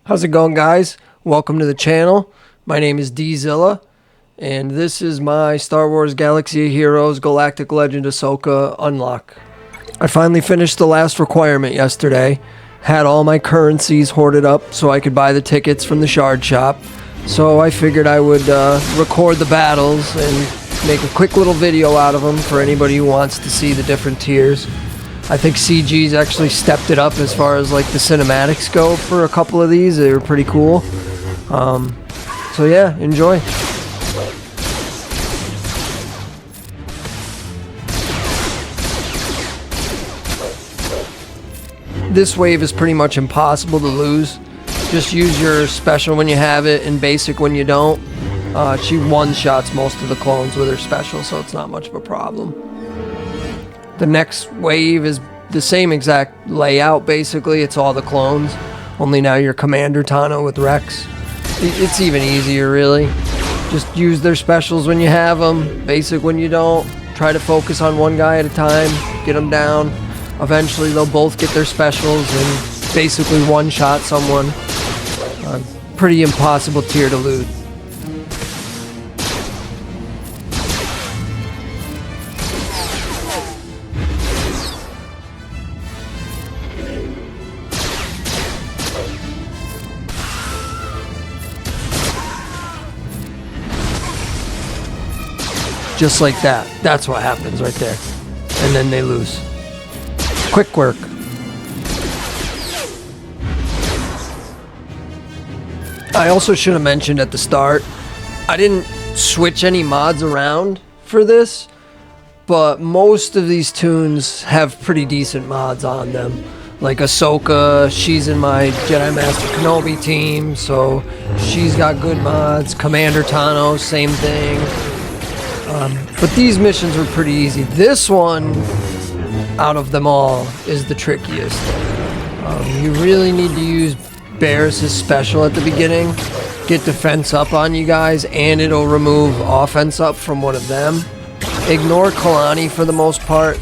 How's it going, guys? Welcome to the channel. My name is Dzilla, and this is my Star Wars Galaxy of Heroes Galactic Legend Ahsoka unlock. I finally finished the last requirement yesterday. Had all my currencies hoarded up so I could buy the tickets from the shard shop. So I figured I would record the battles and make a quick little video out of them for anybody who wants to see the different tiers. I think CG's actually stepped it up as far as like the cinematics go for a couple of these. They were pretty cool. So yeah, enjoy. This wave is pretty much impossible to lose. Just use your special when you have it and basic when you don't. She one-shots most of the clones with her special, so it's not much of a problem. The next wave is the same exact layout, basically. It's all the clones, only now you're Commander Tano with Rex. It's even easier, really. Just use their specials when you have them, basic when you don't. Try to focus on one guy at a time, get them down. Eventually they'll both get their specials and basically one-shot someone. Pretty impossible tier to lose. Just like that. That's what happens right there. And then they lose. Quick work. I also should have mentioned at the start, I didn't switch any mods around for this, but most of these tunes have pretty decent mods on them. Like Ahsoka, she's in my Jedi Master Kenobi team, so she's got good mods. Commander Tano, same thing. But these missions were pretty easy. This one, out of them all, is the trickiest. You really need to use Barris's special at the beginning. Get defense up on you guys, and it'll remove offense up from one of them. Ignore Kalani for the most part.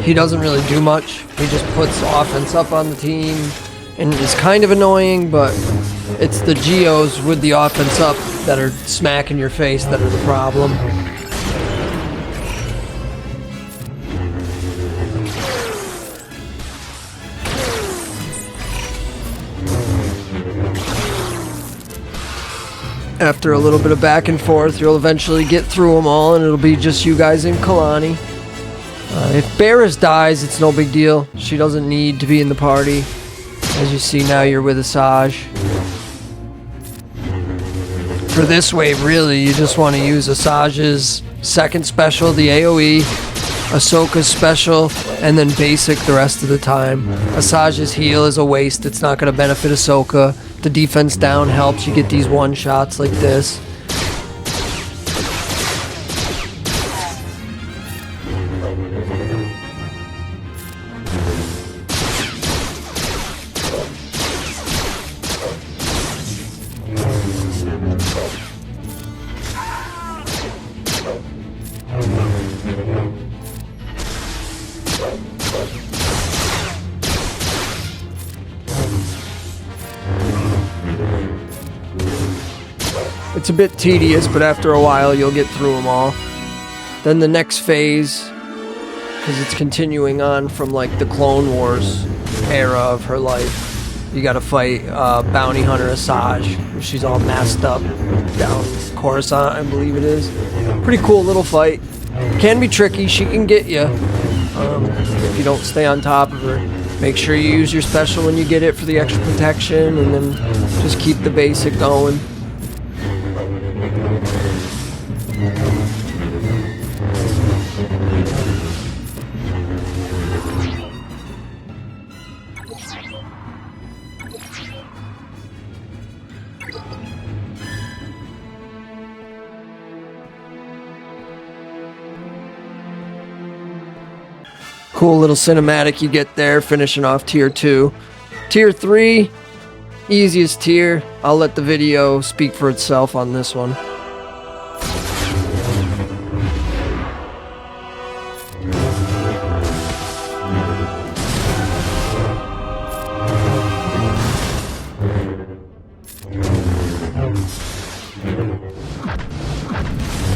He doesn't really do much. He just puts offense up on the team, and it's kind of annoying, but it's the Geos with the offense up that are smacking your face that are the problem. After a little bit of back and forth, you'll eventually get through them all, and it'll be just you guys and Kalani. If Barris dies, it's no big deal. She doesn't need to be in the party. As you see now, you're with Asajj. For this wave, really, you just want to use Asajj's second special, the AoE, Ahsoka's special, and then basic the rest of the time. Asajj's heal is a waste. It's not going to benefit Ahsoka. The defense down helps. You get these one-shots like this. It's a bit tedious, but after a while you'll get through them all. Then the next phase, because it's continuing on from like the Clone Wars era of her life, you gotta fight Bounty Hunter Asajj. She's all masked up down Coruscant, I believe it is. Pretty cool little fight. Can be tricky, she can get you if you don't stay on top of her. Make sure you use your special when you get it for the extra protection, and then just keep the basic going. Cool little cinematic you get there, finishing off tier 2. Tier 3, easiest tier. I'll let the video speak for itself on this one.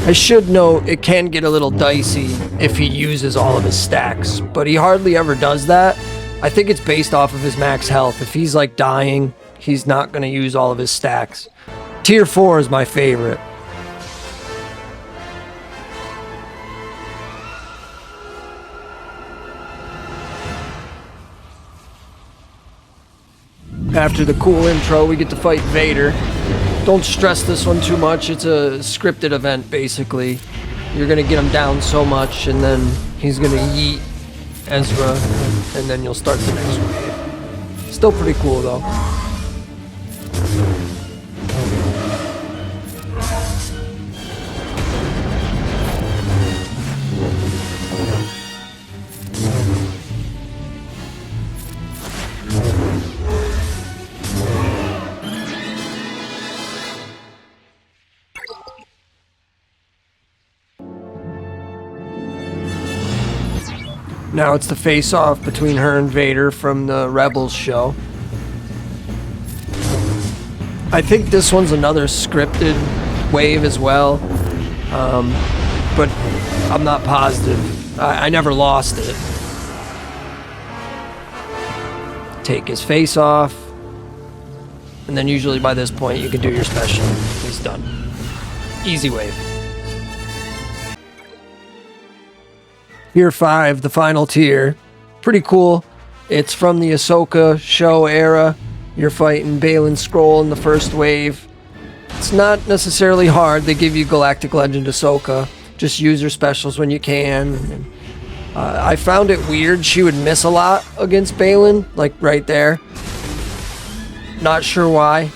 I should note it can get a little dicey if he uses all of his stacks, but he hardly ever does that. I think it's based off of his max health. If he's like dying, he's not going to use all of his stacks. Tier 4 is my favorite. After the cool intro, we get to fight Vader. Don't stress this one too much. It's a scripted event, basically. You're going to get him down so much, and then he's going to yeet Ezra, and then you'll start the next wave. Still pretty cool, though. Now it's the face-off between her and Vader from the Rebels show. I think this one's another scripted wave as well, but I'm not positive. I never lost it. Take his face off, and then usually by this point you can do your special. He's done. Easy wave. Tier 5, the final tier. Pretty cool. It's from the Ahsoka show era. You're fighting Baylan Skoll in the first wave. It's not necessarily hard. They give you Galactic Legend Ahsoka. Just use her specials when you can. I found it weird. She would miss a lot against Baylan, like right there. Not sure why,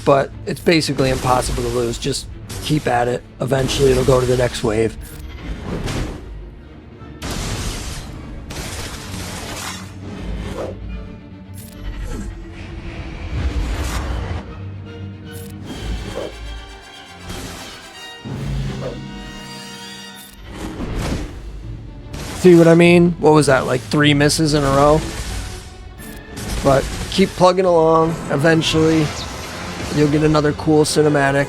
but it's basically impossible to lose. Just keep at it. Eventually it'll go to the next wave. See what I mean? What was that, like 3 misses in a row? But keep plugging along. Eventually, you'll get another cool cinematic.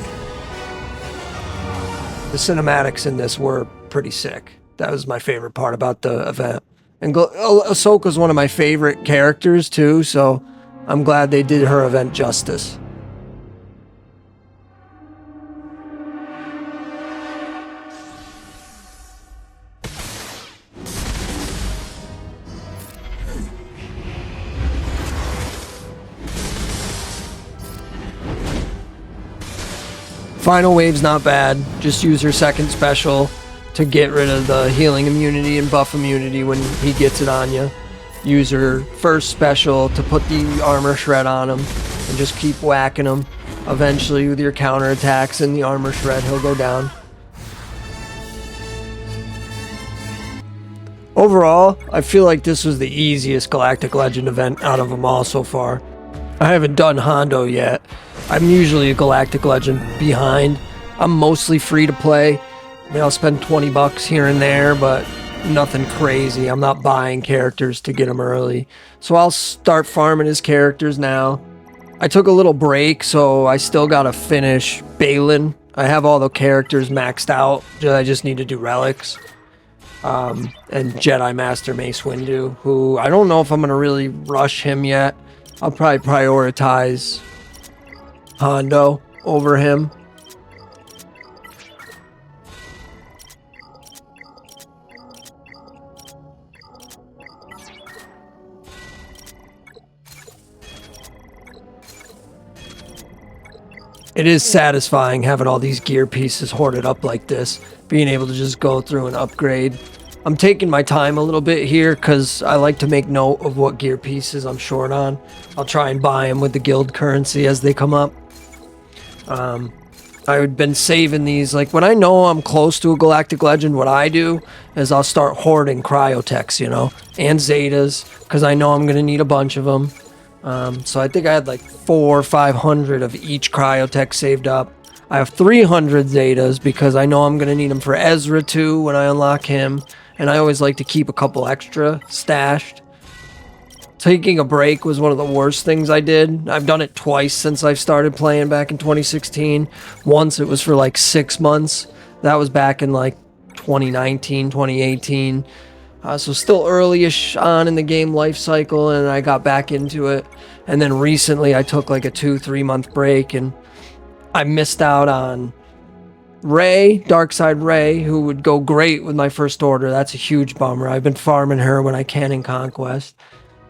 The cinematics in this were pretty sick. That was my favorite part about the event. And Ahsoka's one of my favorite characters too, so I'm glad they did her event justice. Final wave's not bad. Just use her second special to get rid of the healing immunity and buff immunity when he gets it on you. Use her first special to put the armor shred on him and just keep whacking him. Eventually, with your counterattacks and the armor shred, he'll go down. Overall, I feel like this was the easiest Galactic Legend event out of them all so far. I haven't done Hondo yet. I'm usually a Galactic Legend behind. I'm mostly free to play. I mean, I'll spend 20 bucks here and there, but nothing crazy. I'm not buying characters to get them early. So I'll start farming his characters now. I took a little break, so I still gotta finish Baylan. I have all the characters maxed out. I just need to do relics. And Jedi Master Mace Windu, who I don't know if I'm gonna really rush him yet. I'll probably prioritize Hondo over him. It is satisfying having all these gear pieces hoarded up like this, being able to just go through and upgrade. I'm taking my time a little bit here because I like to make note of what gear pieces I'm short on. I'll try and buy them with the guild currency as they come up. I've been saving these. Like when I know I'm close to a Galactic Legend, what I do is I'll start hoarding cryotechs, you know, and Zetas, because I know I'm going to need a bunch of them. So I think I had like 400 or 500 of each cryotech saved up. I have 300 Zetas because I know I'm going to need them for Ezra too when I unlock him. And I always like to keep a couple extra stashed. Taking a break was one of the worst things I did. I've done it twice since I've started playing back in 2016. Once it was for like 6 months. That was back in like 2019, 2018. So still early-ish on in the game life cycle, and I got back into it. And then recently I took like a 2-3 month break, and I missed out on Ray, Darkside Ray, who would go great with my first order. That's a huge bummer. I've been farming her when I can in Conquest.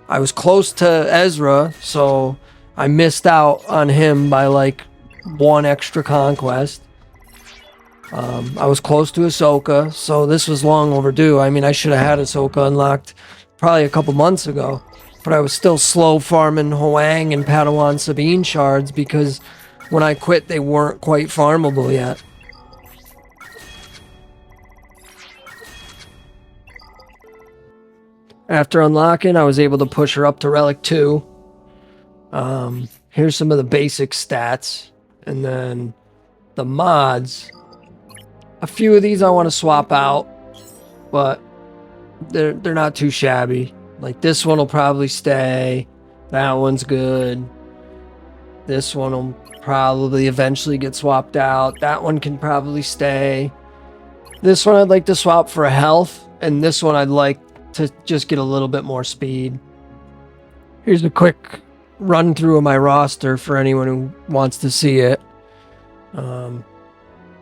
I was close to Ezra, so I missed out on him by like 1 extra Conquest. I was close to Ahsoka, so this was long overdue. I mean, I should have had Ahsoka unlocked probably a couple months ago, but I was still slow farming Hoang and Padawan Sabine shards because when I quit, they weren't quite farmable yet. After unlocking, I was able to push her up to Relic 2. Here's some of the basic stats, and then the mods. A few of these I want to swap out, but they're not too shabby. Like this one will probably stay. That one's good. This one will probably eventually get swapped out. That one can probably stay. This one I'd like to swap for a health, and this one I'd like to just get a little bit more speed. Here's a quick run through of my roster for anyone who wants to see it.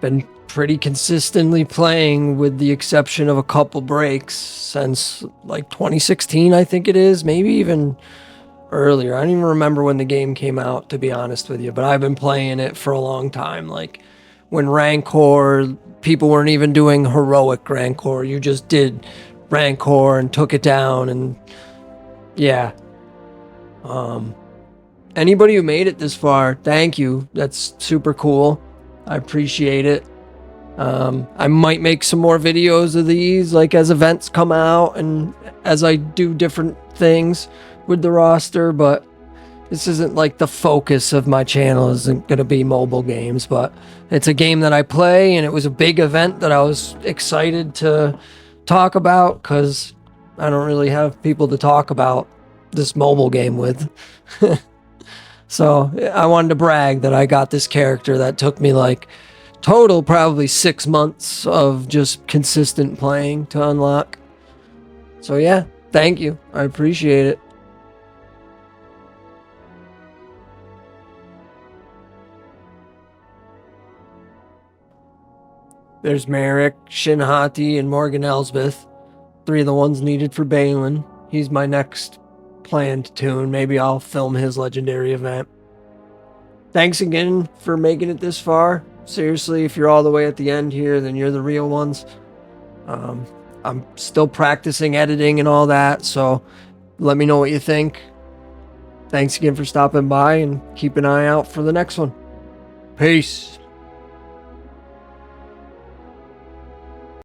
Been pretty consistently playing with the exception of a couple breaks since like 2016, I think it is, maybe even earlier. I don't even remember when the game came out, to be honest with you, but I've been playing it for a long time. Like when Rancor, people weren't even doing heroic Rancor. You just did Rancor and took it down, and yeah. Anybody who made it this far, thank you. That's super cool. I appreciate it. I might make some more videos of these, like as events come out and as I do different things with the roster, but this isn't like the focus of my channel isn't going to be mobile games, but it's a game that I play, and it was a big event that I was excited to talk about because I don't really have people to talk about this mobile game with. So I wanted to brag that I got this character that took me like total probably 6 months of just consistent playing to unlock. So yeah, thank you. I appreciate it. There's Merrick, Shinhati, and Morgan Elsbeth. 3 of the ones needed for Balin. He's my next planned tune. Maybe I'll film his legendary event. Thanks again for making it this far. Seriously, if you're all the way at the end here, then you're the real ones. I'm still practicing editing and all that, so let me know what you think. Thanks again for stopping by, and keep an eye out for the next one. Peace.